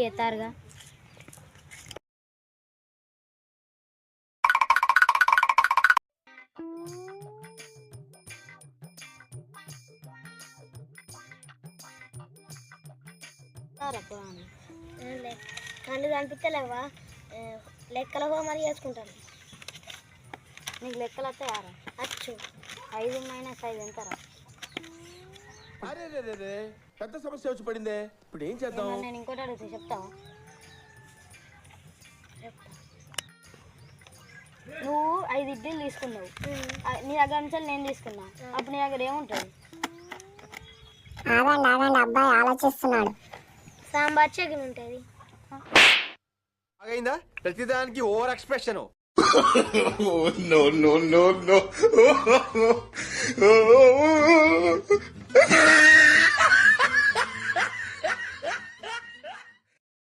చేస్తారుగా. కళ్ళు కనిపించలేవా? లెక్కల హోంవర్క్ చేసుకుంటాను. నీకు లెక్కలు వస్తాయారా? అచ్చు 5 - 5 ఎంతరా? అరే పెద్ద సమస్య వచ్చి పడిందే, ఇప్పుడు ఏం చేద్దాం? నేను ఇంకోటి అడుగుతా, చెప్తావా? నువ్వు 5 ఇడ్లీలు తీసుకున్నావు, నీ దగ్గర నుంచి నేను తీసుకున్నా, అప్పుడు నీ దగ్గర ఏముంటుంది? ఆగండి అబ్బాయి ఆలోచిస్తున్నాడు. సాంబార్ చట్నీ ఉంటుంది. అయిందా? ప్రతిదానికి over expression. no, no, no, no.